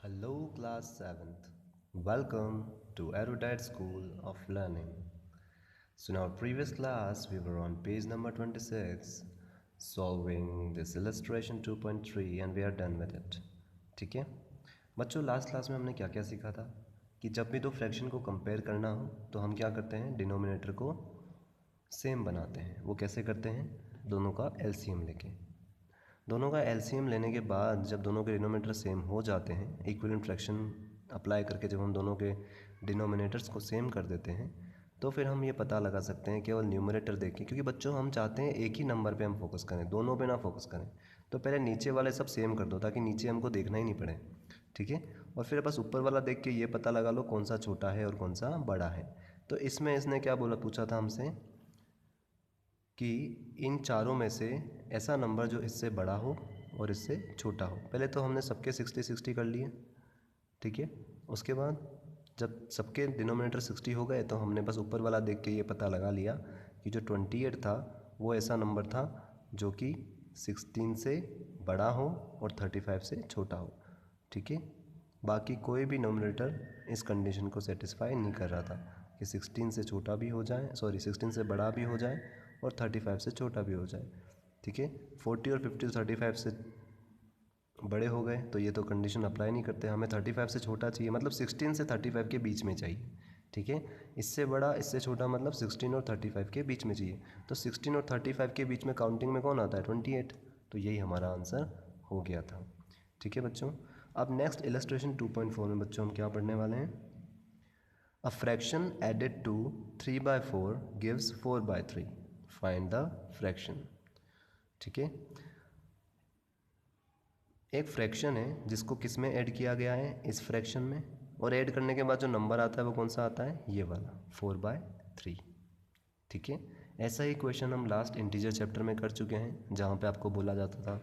Hello, class 7th. Welcome to Erudite School of Learning. So, in our previous class, we were on page number 26, solving this illustration 2.3, and we are done with it. ठीक है बच्चों, last class में हमने क्या क्या सीखा था कि जब भी दो फ्रैक्शन को कंपेयर करना हो तो हम क्या करते हैं, डिनोमिनेटर को सेम बनाते हैं। वो कैसे करते हैं? दोनों का एलसीएम लेके। दोनों का एलसीएम लेने के बाद जब दोनों के डिनोमिनेटर सेम हो जाते हैं, इक्विवेलेंट फ्रैक्शन अप्लाई करके जब हम दोनों के डिनोमिनेटर्स को सेम कर देते हैं, तो फिर हम ये पता लगा सकते हैं केवल न्यूमरेटर देख के, क्योंकि बच्चों हम चाहते हैं एक ही नंबर पे हम फोकस करें, दोनों पे ना फोकस करें। तो पहले नीचे वाले सब सेम कर दो ताकि नीचे हमको देखना ही नहीं पड़े, ठीक है। और फिर बस ऊपर वाला देख के ये पता लगा लो कौन सा छोटा है और कौन सा बड़ा है। तो इसमें इसने क्या बोला, पूछा था हमसे कि इन चारों में से ऐसा नंबर जो इससे बड़ा हो और इससे छोटा हो। पहले तो हमने सबके 60-60 कर लिए, ठीक है। उसके बाद जब सबके डिनोमिनेटर 60 हो गए तो हमने बस ऊपर वाला देख के ये पता लगा लिया कि जो 28 था वो ऐसा नंबर था जो कि 16 से बड़ा हो और 35 से छोटा हो, ठीक है। बाकी कोई भी डिनोमिनेटर इस कंडीशन को सेटिस्फाई नहीं कर रहा था कि 16 से छोटा भी हो जाए, 16 से बड़ा भी हो जाए और 35 से छोटा भी हो जाए, ठीक है। 40 और 50 35 से बड़े हो गए तो ये तो कंडीशन अप्लाई नहीं करते, हमें 35 से छोटा चाहिए, मतलब 16 से 35 के बीच में चाहिए, ठीक है। इससे बड़ा इससे छोटा मतलब 16 और 35 के बीच में चाहिए। तो 16 और 35 के बीच में काउंटिंग में कौन आता है? 28। तो यही हमारा आंसर हो गया था, ठीक है बच्चों। अब नेक्स्ट इलस्ट्रेशन 2.4 में बच्चों हम क्या पढ़ने वाले हैं? A fraction added to 3/4 gives 4/3, find the fraction, ठीक है। एक फ्रैक्शन है जिसको किस में ऐड किया गया है? इस फ्रैक्शन में। और ऐड करने के बाद जो नंबर आता है वो कौन सा आता है? ये वाला 4/3, ठीक है। ऐसा ही क्वेश्चन हम लास्ट इंटीजर चैप्टर में कर चुके हैं, जहाँ पे आपको बोला जाता था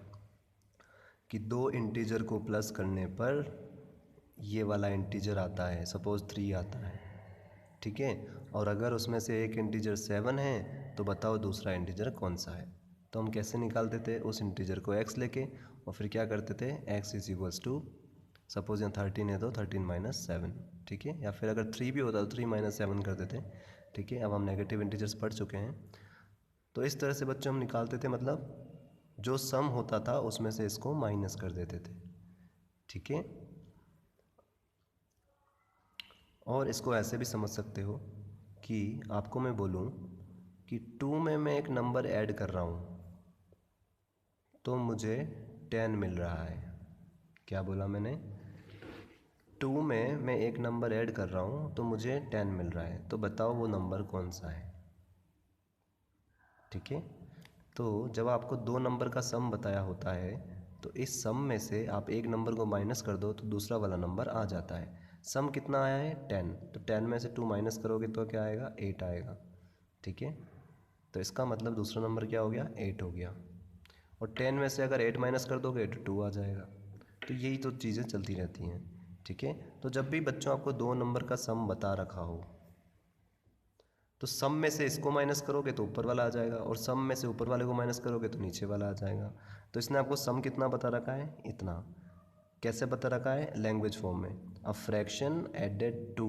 कि दो इंटीजर को प्लस करने पर ये वाला इंटीजर आता है, सपोज़ 3 आता है, ठीक है। और अगर उसमें से एक इंटीजर 7 है तो बताओ दूसरा इंटीजर कौन सा है? तो हम कैसे निकालते थे? उस इंटीजर को x लेके और फिर क्या करते थे, x is equals to, suppose यहाँ 13 है तो 13 - 7, ठीक है। या फिर अगर 3 भी होता तो 3 - 7 कर देते, ठीक है। अब हम नेगेटिव इंटीजर्स पढ़ चुके हैं, तो इस तरह से बच्चों हम निकालते थे, मतलब जो सम होता था उसमें से इसको माइनस कर देते थे, ठीक है। और इसको ऐसे भी समझ सकते हो कि आपको मैं बोलूँ कि 2 में मैं एक नंबर ऐड कर रहा हूँ तो मुझे 10 मिल रहा है। क्या बोला मैंने? 2 में मैं एक नंबर ऐड कर रहा हूँ तो मुझे 10 मिल रहा है, तो बताओ वो नंबर कौन सा है, ठीक है। तो जब आपको दो नंबर का सम बताया होता है तो इस सम में से आप एक नंबर को माइनस कर दो तो दूसरा वाला नंबर आ जाता है। सम कितना आया है? 10, तो 10 में से 2 माइनस करोगे तो क्या आएगा? 8 आएगा, ठीक है। तो इसका मतलब दूसरा नंबर क्या हो गया? 8 हो गया। और 10 में से अगर 8 माइनस कर दोगे तो 2 आ जाएगा। तो यही तो चीज़ें चलती रहती हैं, ठीक है। तो जब भी बच्चों आपको दो नंबर का सम बता रखा हो तो सम में से इसको माइनस करोगे तो ऊपर वाला आ जाएगा, और सम में से ऊपर वाले को माइनस करोगे तो नीचे वाला आ जाएगा। तो इसने आपको सम कितना बता रखा है? इतना। कैसे बता रखा है? लैंग्वेज फॉर्म में। अ फ्रैक्शन एडेड टू,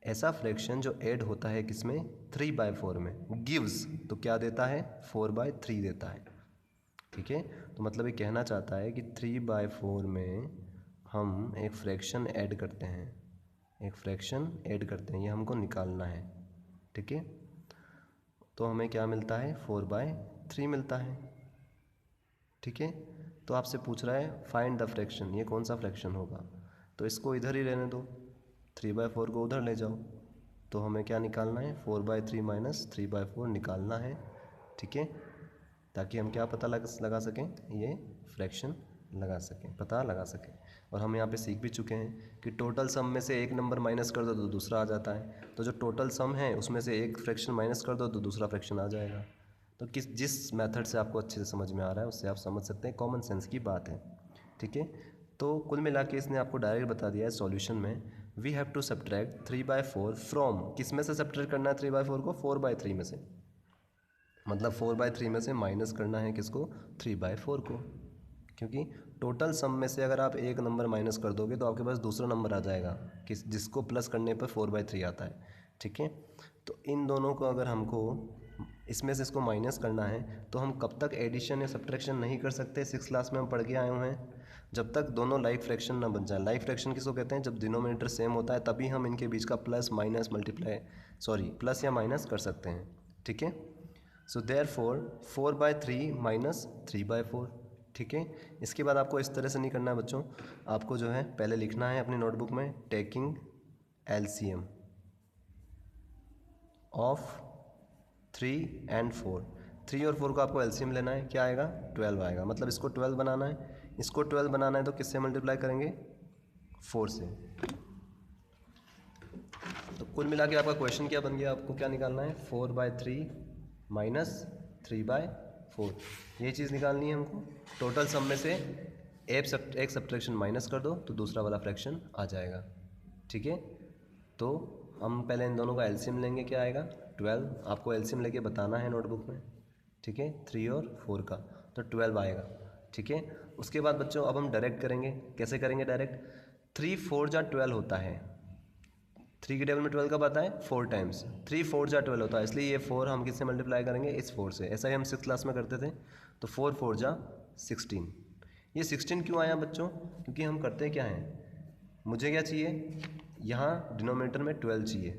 ऐसा फ्रैक्शन जो ऐड होता है किसमें? 3/4 में, गिव्स, तो क्या देता है? 4/3 देता है, ठीक है। तो मतलब ये कहना चाहता है कि 3/4 में हम एक फ्रैक्शन ऐड करते हैं, एक फ्रैक्शन ऐड करते हैं, ये हमको निकालना है, ठीक है। तो हमें क्या मिलता है? 4/3 मिलता है, ठीक है। तो आपसे पूछ रहा है फाइंड द फ्रैक्शन, ये कौन सा फ्रैक्शन होगा? तो इसको इधर ही रहने दो, 3/4 को उधर ले जाओ। तो हमें क्या निकालना है? 4/3 माइनस 3/4 निकालना है, ठीक है, ताकि हम क्या पता लगा सकें? ये फ्रैक्शन लगा सकें, पता लगा सकें। और हम यहाँ पे सीख भी चुके हैं कि टोटल सम में से एक नंबर माइनस कर दो तो दूसरा आ जाता है। तो जो टोटल सम है उसमें से एक फ्रैक्शन माइनस कर दो तो दूसरा फ्रैक्शन आ जाएगा। तो जिस मेथड से आपको अच्छे से समझ में आ रहा है उससे आप समझ सकते हैं, कॉमन सेंस की बात है, ठीक है। तो कुल मिला के इसने आपको डायरेक्ट बता दिया है सॉल्यूशन में, we have to subtract 3/4 from, किस में से सब्ट्रैक्ट करना है 3/4 को? 4/3 में से, मतलब 4/3 में से माइनस करना है किसको? 3/4 को, क्योंकि टोटल सम में से अगर आप एक नंबर माइनस कर दोगे तो आपके पास दूसरा नंबर आ जाएगा कि जिसको प्लस करने पर 4/3 आता है, ठीक है। तो इन दोनों को अगर हमको इसमें से इसको माइनस करना है तो हम कब तक एडिशन या सब्ट्रैक्शन नहीं कर सकते, 6 क्लास में हम पढ़ के आए हुए हैं, जब तक दोनों लाइक फ्रैक्शन ना बन जाए। लाइक फ्रैक्शन किसको कहते हैं, जब डिनोमिनेटर सेम होता है तभी हम इनके बीच का प्लस या माइनस कर सकते हैं, ठीक है। सो देयरफॉर 4/3 माइनस 3/4, ठीक है। इसके बाद आपको इस तरह से नहीं करना है बच्चों, आपको जो है पहले लिखना है अपनी नोटबुक में टेकिंग LCM ऑफ 3 and 4। 3 और 4 को आपको LCM लेना है, क्या आएगा 12 आएगा। मतलब इसको 12 बनाना है, इसको 12 बनाना है तो किससे मल्टीप्लाई करेंगे 4 से। तो कुल मिला के आपका क्वेश्चन क्या बन गया, आपको क्या निकालना है 4/3 माइनस 3/4, ये चीज़ निकालनी है हमको। टोटल सम में से एक सब्ट्रैक्शन माइनस कर दो तो दूसरा वाला फ्रैक्शन आ जाएगा, ठीक है। तो हम पहले इन दोनों का LCM लेंगे, क्या आएगा 12। आपको LCM लेके बताना है नोटबुक में, ठीक है। 3 और 4 का तो 12 आएगा, ठीक है। उसके बाद बच्चों अब हम डायरेक्ट करेंगे, कैसे करेंगे डायरेक्ट, 3 4 जा 12 होता है, 3 के टेबल में 12 कब आता है 4 टाइम्स, 3 4 जा 12 होता है, इसलिए ये 4 हम किससे मल्टीप्लाई करेंगे इस 4 से। ऐसा ही हम 6 क्लास में करते थे। तो 4 4 जा 16। ये 16 क्यों आया बच्चों, क्योंकि हम करते क्या हैं, मुझे क्या चाहिए यहाँ डिनोमिनेटर में 12 चाहिए,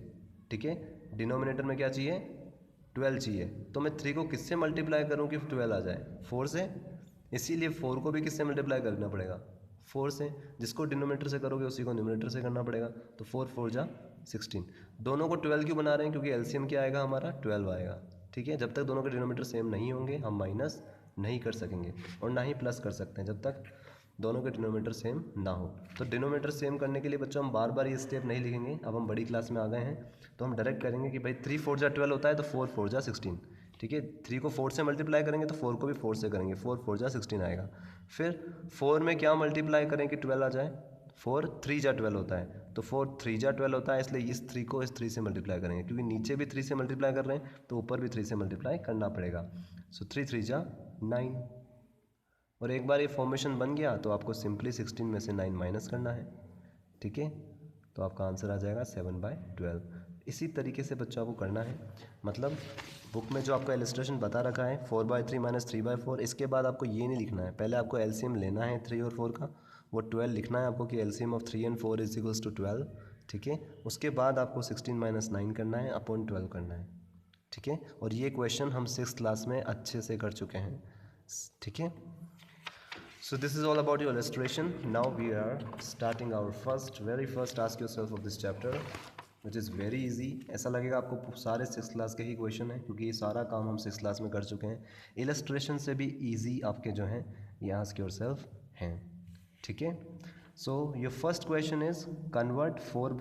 ठीक है। डिनोमिनेटर में क्या चाहिए 12 चाहिए, तो मैं 3 को किससे मल्टीप्लाई करूँ कि 12 आ जाए 4 से, इसीलिए 4 को भी किससे मल्टीप्लाई करना पड़ेगा 4 से। जिसको डिनोमिनेटर से करोगे उसी को न्यूमरेटर से करना पड़ेगा। तो 4 4 जा 16। दोनों को 12 क्यों बना रहे हैं, क्योंकि LCM क्या आएगा हमारा 12 आएगा, ठीक है। जब तक दोनों के डिनोमिनेटर सेम नहीं होंगे हम माइनस नहीं कर सकेंगे और ना ही प्लस कर सकते हैं जब तक दोनों के डिनोमिनेटर सेम ना हो। तो डिनोमिनेटर सेम करने के लिए बच्चों हम बार बार ये स्टेप नहीं लिखेंगे, अब हम बड़ी क्लास में आ गए हैं तो हम डायरेक्ट करेंगे कि भाई 3 4 जा 12 होता है तो 4 4 जा 16, ठीक है। 3 को 4 से मल्टीप्लाई करेंगे तो 4 को भी 4 से करेंगे, 4 4 जा 16 आएगा। फिर 4 में क्या मल्टीप्लाई करें कि 12 आ जाए, 4 3 जा 12 होता है तो 4 3 जा 12 होता है, इसलिए इस 3 को इस 3 से मल्टीप्लाई करेंगे, क्योंकि नीचे भी 3 से मल्टीप्लाई कर रहे हैं तो ऊपर भी 3 से मल्टीप्लाई करना पड़ेगा। सो 3 3 जा 9, और एक बार ये फॉर्मेशन बन गया तो आपको सिंपली 16 में से 9 माइनस करना है, ठीक है। तो आपका आंसर आ जाएगा 7/12। इसी तरीके से बच्चों आपको करना है, मतलब बुक में जो आपका इलस्ट्रेशन बता रखा है 4/3 माइनस 3/4, इसके बाद आपको ये नहीं लिखना है, पहले आपको LCM लेना है 3 और 4 का, वो 12 लिखना है आपको कि LCM of 3 and 4 is equals to 12, ठीक है। उसके बाद आपको 16 माइनस 9 करना है अपॉन 12 करना है, ठीक है। और ये क्वेश्चन हम 6th क्लास में अच्छे से कर चुके हैं, ठीक है। So this is all about your illustration. Now we are starting our very first ask yourself of this chapter, which is very easy. ऐसा लगेगा आपको सारे 6th क्लास के ही क्वेश्चन हैं, क्योंकि ये सारा काम हम 6th क्लास में कर चुके हैं। इलस्ट्रेशन से भी easy आपके जो हैं ये ask yourself हैं, ठीक है। So your first question is convert 4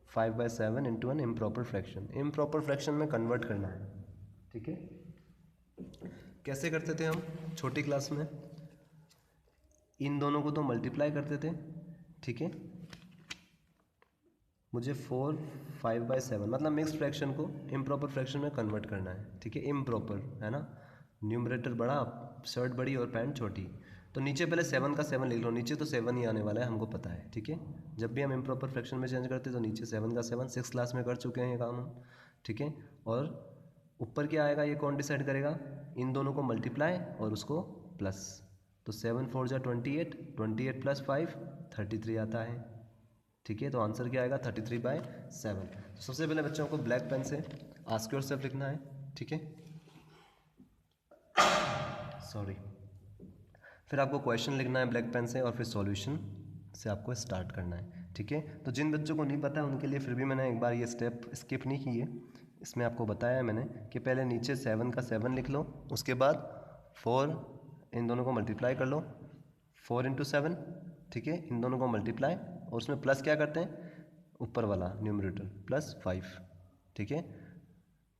5/7 into an improper fraction. Improper fraction में convert करना है, ठीक है। कैसे करते थे हम छोटी क्लास में, इन दोनों को तो मल्टीप्लाई करते थे, ठीक है। मुझे 4 5/7 मतलब मिक्स फ्रैक्शन को इम्प्रॉपर फ्रैक्शन में कन्वर्ट करना है, ठीक है। इम्प्रॉपर है ना, न्यूमरेटर बड़ा, शर्ट बड़ी और पैंट छोटी, तो नीचे पहले 7 का 7 लिख लो, नीचे तो 7 ही आने वाला है हमको पता है, ठीक है। जब भी हम इम्प्रॉपर फ्रैक्शन में चेंज करते हैं तो नीचे 7 का 7, 6 क्लास में कर चुके हैं ये काम हम, ठीक है। और ऊपर क्या आएगा ये कौन डिसाइड करेगा, इन दोनों को मल्टीप्लाई और उसको प्लस, तो 7 4 जा 28, 28 प्लस 5 33 आता है, ठीक है। तो आंसर क्या आएगा 33/7। तो सबसे पहले बच्चों को ब्लैक पेन से आस्क योरसेल्फ लिखना है, ठीक है, सॉरी। फिर आपको क्वेश्चन लिखना है ब्लैक पेन से और फिर सॉल्यूशन से आपको स्टार्ट करना है, ठीक है। तो जिन बच्चों को नहीं पता है उनके लिए फिर भी मैंने एक बार ये स्टेप स्किप नहीं किए, इसमें आपको बताया है मैंने कि पहले नीचे 7 का 7 लिख लो, उसके बाद 4 इन दोनों को मल्टीप्लाई कर लो, 4 × 7, ठीक है। इन दोनों को मल्टीप्लाई और उसमें प्लस क्या करते हैं, ऊपर वाला न्यूमरेटर प्लस 5, ठीक है।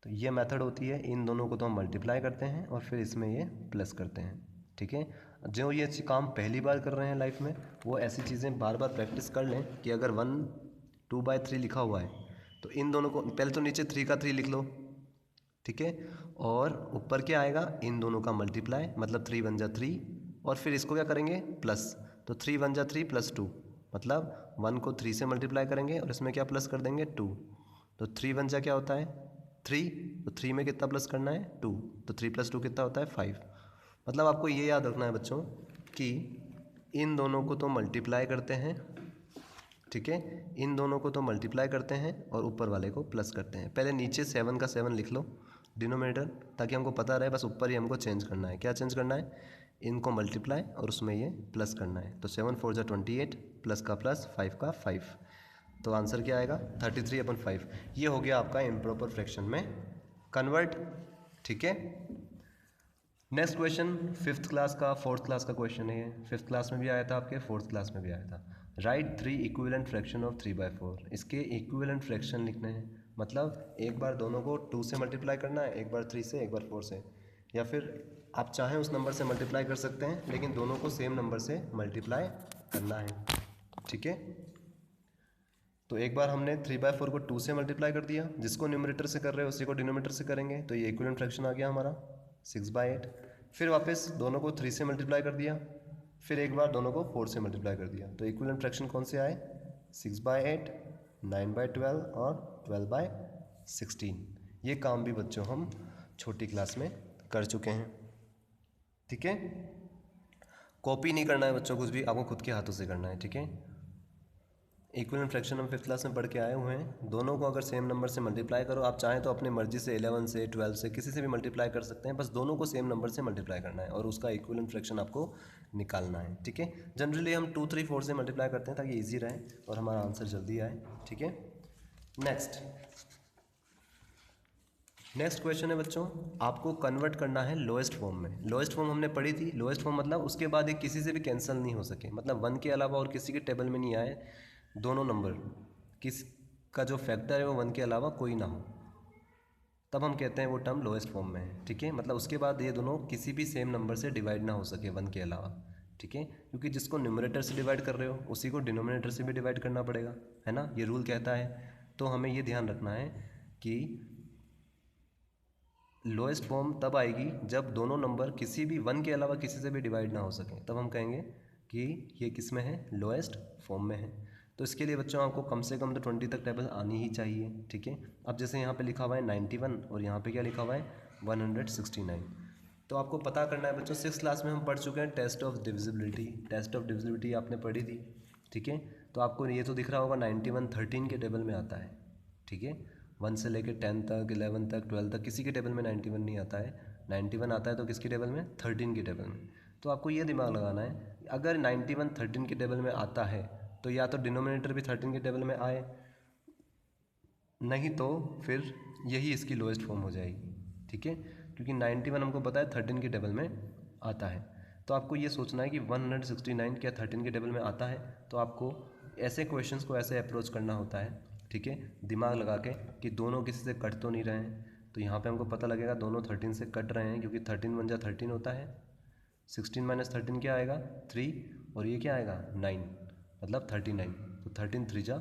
तो ये मेथड होती है, इन दोनों को तो हम मल्टीप्लाई करते हैं और फिर इसमें ये प्लस करते हैं, ठीक है। जो ये काम पहली बार कर रहे हैं लाइफ में वो ऐसी चीज़ें बार बार प्रैक्टिस कर लें कि अगर 1 2/3 लिखा हुआ है तो इन दोनों को पहले तो नीचे 3 का 3 लिख लो, ठीक है। और ऊपर क्या आएगा, इन दोनों का मल्टीप्लाई, मतलब 3 1 जा 3 और फिर इसको क्या करेंगे प्लस, तो 3 1 जा 3 प्लस 2, मतलब 1 को 3 से मल्टीप्लाई करेंगे और इसमें क्या प्लस कर देंगे 2, तो 3 1 जा क्या होता है 3, तो 3 में कितना प्लस करना है 2, तो 3 + 2 कितना होता है 5। मतलब आपको ये याद रखना है बच्चों कि इन दोनों को तो मल्टीप्लाई करते हैं, ठीक है, इन दोनों को तो मल्टीप्लाई करते हैं और ऊपर वाले को प्लस करते हैं। पहले नीचे 7 का 7 लिख लो डिनोमिनेटर, ताकि हमको पता रहे, बस ऊपर ही हमको चेंज करना है। क्या चेंज करना है, इनको मल्टीप्लाई और उसमें ये प्लस करना है। तो 7 4 जा 28, प्लस का प्लस 5 का 5, तो आंसर क्या आएगा 33/5। ये हो गया आपका इम्प्रॉपर फ्रैक्शन में कन्वर्ट, ठीक है। नेक्स्ट क्वेश्चन 5th क्लास का 4th क्लास का क्वेश्चन है। 5th क्लास में भी आया था आपके, 4th क्लास में भी आया था। Right 3 equivalent fraction of 3/4। इसके इक्विवेलेंट फ्रैक्शन लिखने हैं, मतलब एक बार दोनों को 2 से मल्टीप्लाई करना है, एक बार 3 से, एक बार 4 से, या फिर आप चाहें उस नंबर से मल्टीप्लाई कर सकते हैं, लेकिन दोनों को सेम नंबर से मल्टीप्लाई करना है, ठीक है। तो एक बार हमने 3/4 को 2 से मल्टीप्लाई कर दिया, जिसको न्यूमरेटर से कर रहे हैं उसी को डिनोमिनेटर से करेंगे, तो ये इक्विवेलेंट फ्रैक्शन आ गया हमारा 6/8। फिर वापस दोनों को 3 से मल्टीप्लाई कर दिया, फिर एक बार दोनों को 4 से मल्टीप्लाई कर दिया, तो इक्विवेलेंट फ्रैक्शन कौन से आए 6/8, 9/12 और 12/16। ये काम भी बच्चों हम छोटी क्लास में कर चुके हैं, ठीक है। कॉपी नहीं करना है बच्चों, कुछ भी आपको खुद के हाथों से करना है, ठीक है। इक्विवेलेंट फ्रैक्शन हम 5th क्लास में पढ़ के आए हुए हैं। दोनों को अगर सेम नंबर से मल्टीप्लाई करो, आप चाहें तो अपने मर्जी से 11 से 12 से किसी से भी मल्टीप्लाई कर सकते हैं, बस दोनों को सेम नंबर से मल्टीप्लाई करना है और उसका इक्विवेलेंट फ्रैक्शन आपको निकालना है, ठीक है। जनरली हम 2 3 4 से मल्टीप्लाई करते हैं ताकि ईजी रहे और हमारा आंसर जल्दी आए, ठीक है। नेक्स्ट क्वेश्चन है बच्चों, आपको कन्वर्ट करना है लोएस्ट फॉर्म में। लोएस्ट फॉर्म हमने पढ़ी थी, लोएस्ट फॉर्म मतलब उसके बाद एक किसी से भी कैंसिल नहीं हो सके, मतलब 1 के अलावा और किसी के टेबल में नहीं आए दोनों नंबर, किस का जो फैक्टर है वो 1 के अलावा कोई ना हो, तब हम कहते हैं वो टर्म लोएस्ट फॉर्म में है, ठीक है। मतलब उसके बाद ये दोनों किसी भी सेम नंबर से डिवाइड ना हो सके 1 के अलावा, ठीक है, क्योंकि जिसको न्यूमरेटर से डिवाइड कर रहे हो उसी को डिनोमिनेटर से भी डिवाइड करना पड़ेगा, है ना, ये रूल कहता है। तो हमें ये ध्यान रखना है कि लोएस्ट फॉर्म तब आएगी जब दोनों नंबर किसी भी 1 के अलावा किसी से भी डिवाइड ना हो सके, तब हम कहेंगे कि ये किस में है, लोएस्ट फॉर्म में है। तो इसके लिए बच्चों आपको कम से कम तो 20 तक टेबल आनी ही चाहिए, ठीक है। अब जैसे यहाँ पे लिखा हुआ है 91 और यहाँ पे क्या लिखा हुआ है 169, तो आपको पता करना है बच्चों। 6th क्लास में हम पढ़ चुके हैं test of divisibility. Test of divisibility आपने पढ़ी थी, ठीक है। तो आपको ये तो दिख रहा होगा 91 13 के टेबल में आता है, ठीक है। 1 से लेकर 10 तक, 11 तक, 12 तक किसी के टेबल में 91 नहीं आता है। 91 आता है तो किसके टेबल में, 13 के टेबल में। तो आपको ये दिमाग लगाना है, अगर 91 13 के टेबल में आता है तो या तो डिनोमिनेटर भी 13 के टेबल में आए, नहीं तो फिर यही इसकी लोएस्ट फॉर्म हो जाएगी, ठीक है, क्योंकि 91 हमको पता है 13 के टेबल में आता है। तो आपको ये सोचना है कि 169 क्या 13 के टेबल में आता है, तो आपको ऐसे क्वेश्चंस को ऐसे अप्रोच करना होता है, ठीक है, दिमाग लगा के कि दोनों किसी से कट तो नहीं रहे हैं। तो यहाँ पे हमको पता लगेगा दोनों 13 से कट रहे हैं, क्योंकि 13 1 जा 13 होता है, 16 - 13 क्या आएगा 3, और ये क्या आएगा 9, मतलब 39, तो 13 3 जा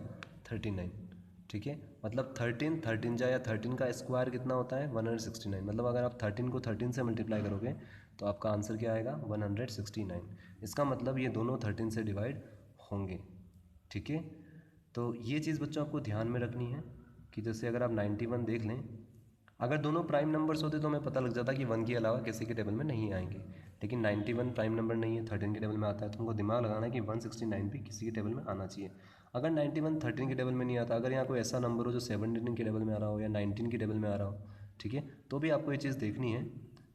39, ठीक है। मतलब 13 13 जा या 13 का स्क्वायर कितना होता है 169, मतलब अगर आप 13 को 13 से मल्टीप्लाई करोगे तो आपका आंसर क्या आएगा 169। इसका मतलब ये दोनों 13 से डिवाइड होंगे, ठीक है। तो ये चीज़ बच्चों आपको ध्यान में रखनी है कि जैसे अगर आप 91 देख लें, अगर दोनों प्राइम नंबर्स होते तो हमें पता लग जाता कि 1 के अलावा किसी के टेबल में नहीं आएंगे, लेकिन 91 प्राइम नंबर नहीं है, 13 के टेबल में आता है, तो हमको दिमाग लगाना है कि 169 भी किसी के टेबल में आना चाहिए। अगर 91 13 के टेबल में नहीं आता, अगर यहाँ कोई ऐसा नंबर हो जो 17 के टेबल में आ रहा हो या 19 के टेबल में आ रहा हो, ठीक है, तो भी आपको ये चीज़ देखनी है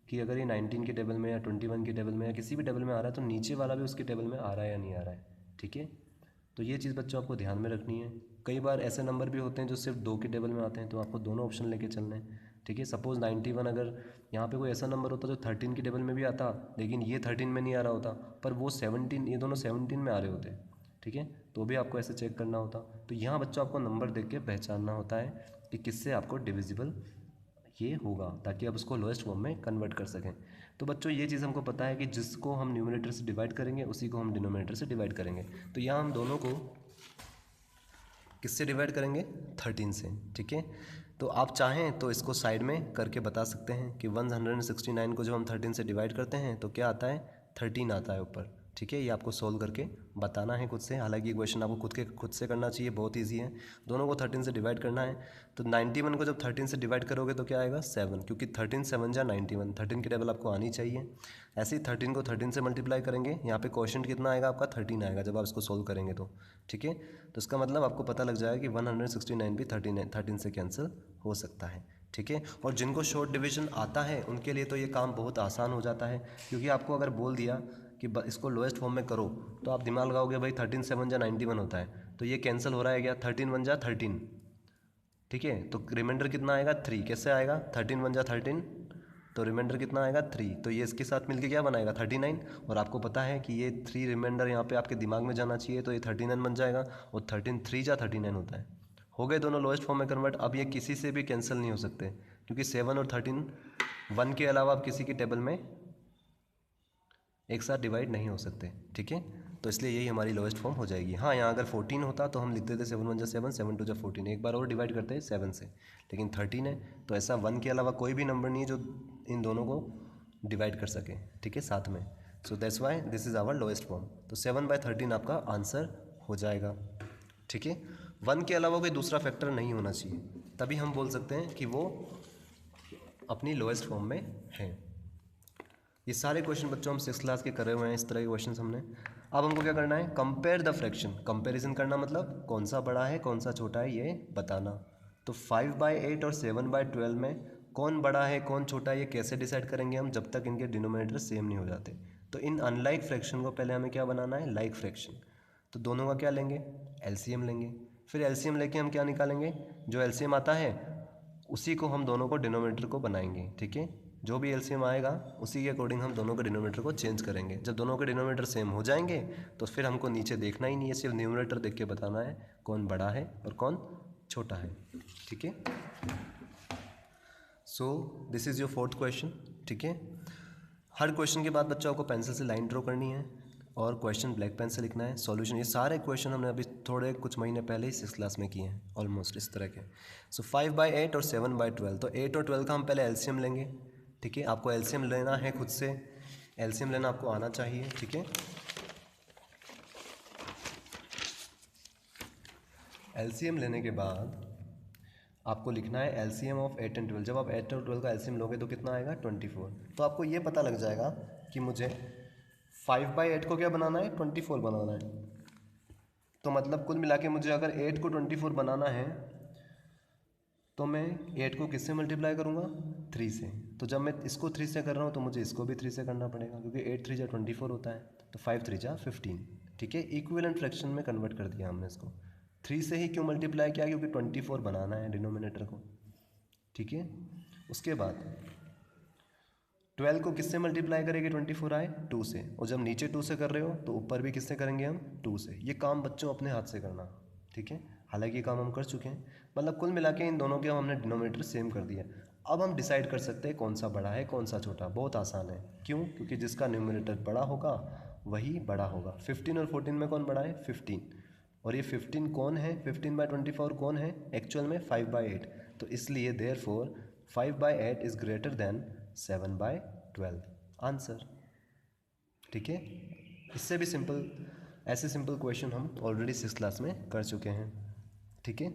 कि अगर ये 19 के टेबल में या 21 के टेबल में या किसी भी टेबल में आ रहा है तो नीचे वाला भी उसके टेबल में आ रहा है या नहीं आ रहा है, ठीक है। तो ये चीज़ बच्चों आपको ध्यान में रखनी है। कई बार ऐसे नंबर भी होते हैं जो सिर्फ 2 के टेबल में आते हैं, तो आपको दोनों ऑप्शन लेके चलना है, ठीक है। सपोज़ 91 अगर यहाँ पे कोई ऐसा नंबर होता जो 13 के टेबल में भी आता, लेकिन ये 13 में नहीं आ रहा होता, पर वो 17, ये दोनों 17 में आ रहे होते, ठीक है, तो भी आपको ऐसे चेक करना होता। तो यहाँ बच्चों आपको नंबर देख के पहचानना होता है कि किससे आपको डिविजिबल ये होगा, ताकि आप उसको लोएस्ट फॉर्म में कन्वर्ट कर सकें। तो बच्चों ये चीज़ हमको पता है कि जिसको हम न्यूमरेटर से डिवाइड करेंगे उसी को हम डिनोमिनेटर से डिवाइड करेंगे। तो यहाँ हम दोनों को किससे डिवाइड करेंगे 13 से, ठीक है। तो आप चाहें तो इसको साइड में करके बता सकते हैं कि 169 को जब हम 13 से डिवाइड करते हैं तो क्या आता है 13 आता है ऊपर। ठीक है, ये आपको सोल्व करके बताना है खुद से। हालांकि ये क्वेश्चन आपको खुद से करना चाहिए, बहुत इजी है। दोनों को 13 से डिवाइड करना है। तो 91 को जब 13 से डिवाइड करोगे तो क्या आएगा 7, क्योंकि 13 7 जा 91, 13 की टेबल आपको आनी चाहिए। ऐसे ही 13 को 13 से मल्टीप्लाई करेंगे, यहाँ पे क्वेश्चन कितना आएगा आपका 13 आएगा जब आप इसको सोल्व करेंगे तो। ठीक है, तो इसका मतलब आपको पता लग जाएगा कि 169 भी 13 से कैंसिल हो सकता है। ठीक है, और जिनको शॉर्ट डिवीजन आता है उनके लिए तो ये काम बहुत आसान हो जाता है, क्योंकि आपको अगर बोल दिया कि इसको लोएस्ट फॉर्म में करो तो आप दिमाग लगाओगे भाई 13 7 जा 91 होता है, तो ये कैंसिल हो रहा है क्या, 13 1 जा 13। ठीक है, तो रिमाइंडर कितना आएगा 3, कैसे आएगा 13 1 जा 13, तो रिमाइंडर कितना आएगा 3, तो ये इसके साथ मिलके क्या बनाएगा 39। और आपको पता है कि ये 3 रिमाइंडर यहाँ पे आपके दिमाग में जाना चाहिए, तो ये 39 बन जाएगा, और 13 3 जा 39 होता है। हो गए दोनों लोएस्ट फॉर्म में कन्वर्ट। अब ये किसी से भी कैंसिल नहीं हो सकते, क्योंकि 7 और 13 1 के अलावा आप किसी की टेबल में एक साथ डिवाइड नहीं हो सकते। ठीक है, तो इसलिए यही हमारी लोएस्ट फॉर्म हो जाएगी। हाँ, यहाँ अगर 14 होता तो हम लिखते थे 7 1 जा 7, 7 2 जा 14, एक बार और डिवाइड करते हैं 7 से, लेकिन 13 है तो ऐसा 1 के अलावा कोई भी नंबर नहीं है जो इन दोनों को डिवाइड कर सके। ठीक है, साथ में। So that's why this is our lowest form. तो 7/13 आपका आंसर हो जाएगा। ठीक है, 1 के अलावा कोई दूसरा फैक्टर नहीं होना चाहिए, तभी हम बोल सकते हैं कि वो अपनी लोएस्ट फॉर्म में है। ये सारे क्वेश्चन बच्चों हम 6th क्लास के करे हुए हैं, इस तरह के क्वेश्चन हमने। अब हमको क्या करना है, कंपेयर द फ्रैक्शन। कंपैरिजन करना मतलब कौन सा बड़ा है कौन सा छोटा है ये बताना। तो 5/8 और 7/12 में कौन बड़ा है कौन छोटा है ये कैसे डिसाइड करेंगे हम, जब तक इनके डिनोमिनेटर सेम नहीं हो जाते। तो इन अनलाइक फ्रैक्शन को पहले हमें क्या बनाना है, लाइक फ्रैक्शन। तो दोनों का क्या लेंगे, एलसीएम लेंगे। फिर एलसीएम लेके हम क्या निकालेंगे, जो एलसीएम आता है उसी को हम दोनों को डिनोमिनेटर को बनाएंगे। ठीक है, जो भी एलसीएम आएगा उसी के अकॉर्डिंग हम दोनों के डिनोमिनेटर को चेंज करेंगे। जब दोनों के डिनोमिनेटर सेम हो जाएंगे तो फिर हमको नीचे देखना ही नहीं है, सिर्फ न्यूमरेटर देख के बताना है कौन बड़ा है और कौन छोटा है। ठीक है, so this is your 4th question. ठीक है, हर क्वेश्चन के बाद बच्चों को पेंसिल से लाइन ड्रॉ करनी है और क्वेश्चन ब्लैक पेन से लिखना है। सॉल्यूशन, ये सारे क्वेश्चन हमने अभी थोड़े कुछ महीने पहले ही 6th क्लास में किए हैं ऑलमोस्ट इस तरह के। सो 5/8 और 7/12, तो 8 और 12 का हम पहले एलसीएम लेंगे। ठीक है, आपको एलसीएम लेना है खुद से, एलसीएम लेना आपको आना चाहिए। ठीक है, एलसीएम लेने के बाद आपको लिखना है एलसीएम ऑफ 8 और 12। जब आप 8 और 12 का एलसीएम लोगे तो कितना आएगा 24। तो आपको ये पता लग जाएगा कि मुझे 5/8 को क्या बनाना है 24 बनाना है। तो मतलब कुल मिला के मुझे अगर 8 को 24 बनाना है तो मैं 8 को किससे मल्टीप्लाई करूँगा 3 से। तो जब मैं इसको 3 से कर रहा हूँ तो मुझे इसको भी 3 से करना पड़ेगा, क्योंकि 8 3 जा 24 होता है, तो 5 3 जा 15। ठीक है, इक्विवेलेंट फ्रैक्शन में कन्वर्ट कर दिया हमने इसको। 3 से ही क्यों मल्टीप्लाई किया, क्योंकि 24 बनाना है डिनोमिनेटर को। ठीक है, उसके बाद 12 को किससे मल्टीप्लाई करेंगे 24 आए 2 से, और जब नीचे 2 से कर रहे हो तो ऊपर भी किससे करेंगे हम 2 से। ये काम बच्चों अपने हाथ से करना। ठीक है, हालांकि ये काम हम कर चुके हैं, मतलब कुल मिला के इन दोनों के हमने डिनोमिनेटर सेम कर दिया। अब हम डिसाइड कर सकते हैं कौन सा बड़ा है कौन सा छोटा। बहुत आसान है, क्यों, क्योंकि जिसका न्यूमरेटर बड़ा होगा वही बड़ा होगा। 15 और 14 में कौन बड़ा है 15, और ये 15 कौन है 15/24 कौन है एक्चुअल में 5/8। तो इसलिए therefore 5/8 is greater than 7/12 answer. ठीक है, इससे भी सिंपल, ऐसे सिंपल क्वेश्चन हम ऑलरेडी 6th क्लास में कर चुके हैं। ठीक है,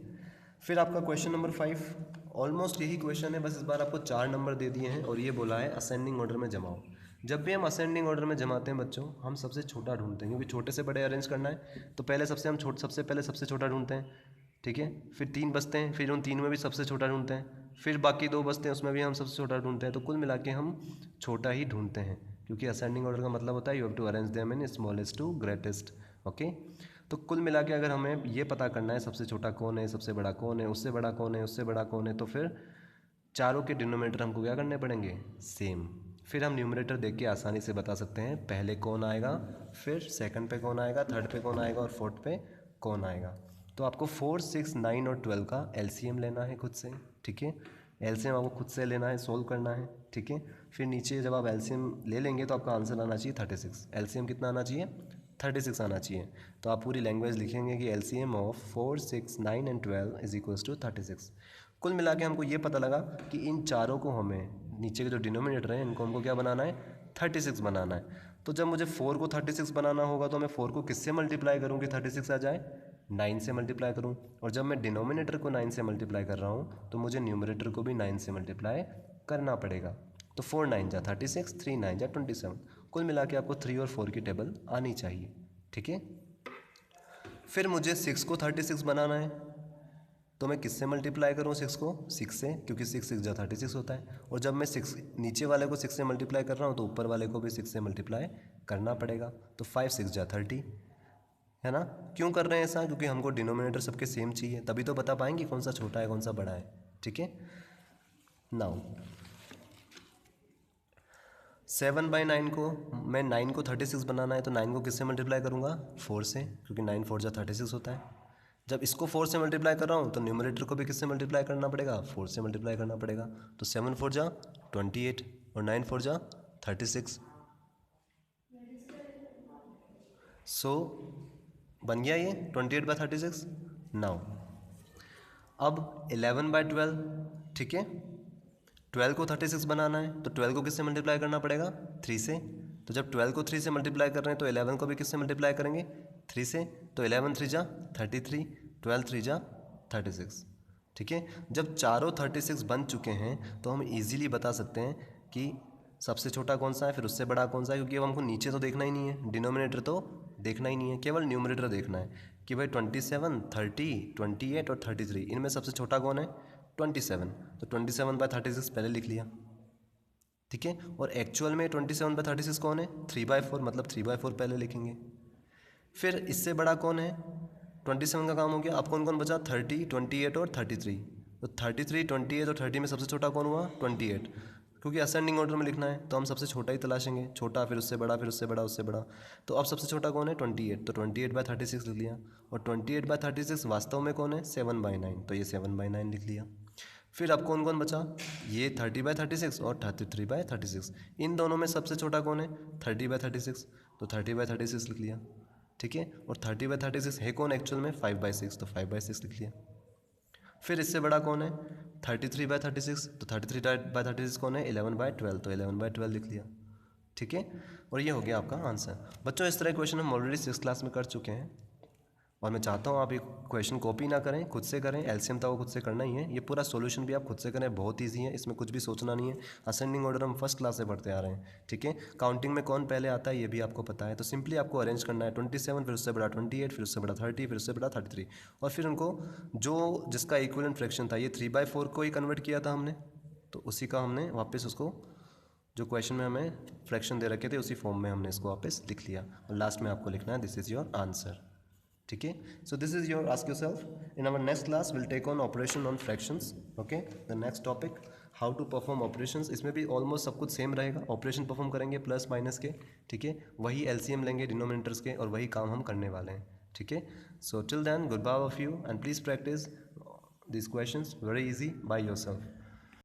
फिर आपका क्वेश्चन नंबर 5 ऑलमोस्ट यही क्वेश्चन है, बस इस बार आपको 4 नंबर दे दिए हैं और ये बोला है असेंडिंग ऑर्डर में जमाओ। जब भी हम असेंडिंग ऑर्डर में जमाते हैं बच्चों, हम सबसे छोटा ढूंढते हैं, क्योंकि छोटे से बड़े अरेंज करना है। तो पहले सबसे पहले सबसे छोटा ढूंढते हैं। ठीक है, फिर 3 बचते हैं, फिर उन 3 में भी सबसे छोटा ढूंढते हैं, फिर बाकी 2 बचते हैं उसमें भी हम सबसे छोटा ढूंढते हैं। तो कुल मिला के हम छोटा ही ढूंढते हैं, क्योंकि असेंडिंग ऑर्डर का मतलब होता है you have to arrange them in smallest to greatest. Okay, तो कुल मिला के अगर हमें ये पता करना है सबसे छोटा कौन है, सबसे बड़ा कौन है, उससे बड़ा कौन है, उससे बड़ा कौन है, तो फिर चारों के डिनोमिनेटर हमको क्या करने पड़ेंगे सेम। फिर हम न्यूमरेटर देख के आसानी से बता सकते हैं पहले कौन आएगा, फिर सेकंड पे कौन आएगा, थर्ड पे कौन आएगा और फोर्थ पे कौन आएगा। तो आपको 4 6 9 और 12 का एलसीएम लेना है खुद से। ठीक है, एलसीएम आपको खुद से लेना है, सोल्व करना है। ठीक है, फिर नीचे जब आप एलसीएम ले लेंगे तो आपका आंसर आना चाहिए 36। एलसीएम कितना आना चाहिए 36 आना चाहिए। तो आप पूरी लैंग्वेज लिखेंगे कि LCM of 4 6 9 and 12 is equals to 36। कुल मिला के हमको ये पता लगा कि इन चारों को हमें नीचे के जो डिनोमिनेटर हैं इनको हमको क्या बनाना है 36 बनाना है। तो जब मुझे 4 को 36 बनाना होगा तो मैं 4 को किससे मल्टीप्लाई करूँ कि 36 आ जाए? 9 से मल्टीप्लाई करूँ। और जब मैं डिनोमिनेटर को 9 से मल्टीप्लाई कर रहा हूँ तो मुझे न्यूमरेटर को भी 9 से मल्टीप्लाई करना पड़ेगा। तो 4 9 जा 36, 3 9 जा 27। कुल मिला के आपको 3 और 4 की टेबल आनी चाहिए, ठीक है। फिर मुझे 6 को 36 बनाना है, तो मैं किससे मल्टीप्लाई करूँ 6 को? 6 से, क्योंकि 6 6 जा 36 होता है। और जब मैं 6 नीचे वाले को 6 से मल्टीप्लाई कर रहा हूँ तो ऊपर वाले को भी 6 से मल्टीप्लाई करना पड़ेगा। तो 5 6 जा 30, है ना। क्यों कर रहे हैं ऐसा? क्योंकि हमको डिनोमिनेटर सबके सेम चाहिए, तभी तो बता पाएंगे कौन सा छोटा है कौन सा बड़ा है, ठीक है। नाउ 7/9 को मैं 9 को 36 बनाना है तो 9 को किससे मल्टीप्लाई करूँगा? 4 से, क्योंकि 9 4 जा 36 होता है। जब इसको 4 से मल्टीप्लाई कर रहा हूँ तो न्यूमरेटर को भी किससे मल्टीप्लाई करना पड़ेगा? 4 से मल्टीप्लाई करना पड़ेगा। तो 7 4 जा 28 और 9 4 जा 36। सो बन गया ये 28/36। नाउ अब 11/12, ठीक है। 12 को 36 बनाना है तो 12 को किससे मल्टीप्लाई करना पड़ेगा? 3 से। तो जब 12 को 3 से मल्टीप्लाई कर रहे हैं तो 11 को भी किससे मल्टीप्लाई करेंगे? 3 से। तो 11 3 जा 33, 12 3 जा 36, ठीक है। जब चारों 36 बन चुके हैं तो हम इजीली बता सकते हैं कि सबसे छोटा कौन सा है फिर उससे बड़ा कौन सा है, क्योंकि अब हमको नीचे तो देखना ही नहीं है, डिनोमिनेटर तो देखना ही नहीं है, केवल न्यूमरेटर देखना है कि भाई 27, 30, 28 और 33 इनमें सबसे छोटा कौन है? 27। तो 27/36 पहले लिख लिया, ठीक है। और एक्चुअल में 27/36 कौन है? 3/4, मतलब 3/4 पहले लिखेंगे। फिर इससे बड़ा कौन है? 27 का काम हो गया। अब कौन कौन बचा? 30, 28 और 33। तो 33, 28 और 30 में सबसे छोटा कौन हुआ? 28, क्योंकि असेंडिंग ऑर्डर में लिखना है तो हम सबसे छोटा ही तलाशेंगे, छोटा फिर उससे बड़ा फिर उससे बड़ा उससे बड़ा। तो अब सबसे छोटा कौन है? 28, तो 28/36 लिख लिया। और 28/36 वास्तव में कौन है? 7/9, तो ये 7/9 लिख लिया। फिर अब कौन कौन बचा? ये 30/36 और 33/36। इन दोनों में सबसे छोटा कौन है? 30/36, तो 30/36 लिख लिया, ठीक है। और 30/36 है कौन एक्चुअल में? 5/6, तो 5/6 लिख लिया। फिर इससे बड़ा कौन है? 33/36, तो 33/36 कौन है? 11/12, तो 11/12 लिख लिया, ठीक है। और ये हो गया आपका आंसर। बच्चों इस तरह क्वेश्चन हम ऑलरेडी 6th क्लास में कर चुके हैं और मैं चाहता हूँ आप ये क्वेश्चन कॉपी ना करें, खुद से करें। एलसीएम तो खुद से करना ही है, ये पूरा सॉल्यूशन भी आप खुद से करें, बहुत ईजी है, इसमें कुछ भी सोचना नहीं है। असेंडिंग ऑर्डर हम फर्स्ट क्लास से पढ़ते आ रहे हैं, ठीक है। काउंटिंग में कौन पहले आता है ये भी आपको पता है, तो सिंपली आपको अरेंज करना है 27, फिर उससे बड़ा 28, फिर उससे बड़ा 30, फिर उससे बड़ा 33, और फिर उनको जो जिसका इक्विवेलेंट फ्रैक्शन था, ये 3/4 को ही कन्वर्ट किया था हमने, तो उसी का हमने वापस उसको जो क्वेश्चन में हमें फ्रैक्शन दे रखे थे उसी फॉर्म में हमने इसको वापस लिख लिया, और लास्ट में आपको लिखना है दिस इज़ योर आंसर, ठीक है। So this is your ask yourself. In our next class will take on operation on fractions, okay. The next topic how to perform operations. इसमें भी ऑलमोस्ट सब कुछ सेम रहेगा, ऑपरेशन परफॉर्म करेंगे plus minus के, ठीक है। वही एलसीएम लेंगे डिनोमिनेटर्स के और वही काम हम करने वाले हैं, ठीक है। So till then goodbye of you and please practise these questions very easy by yourself.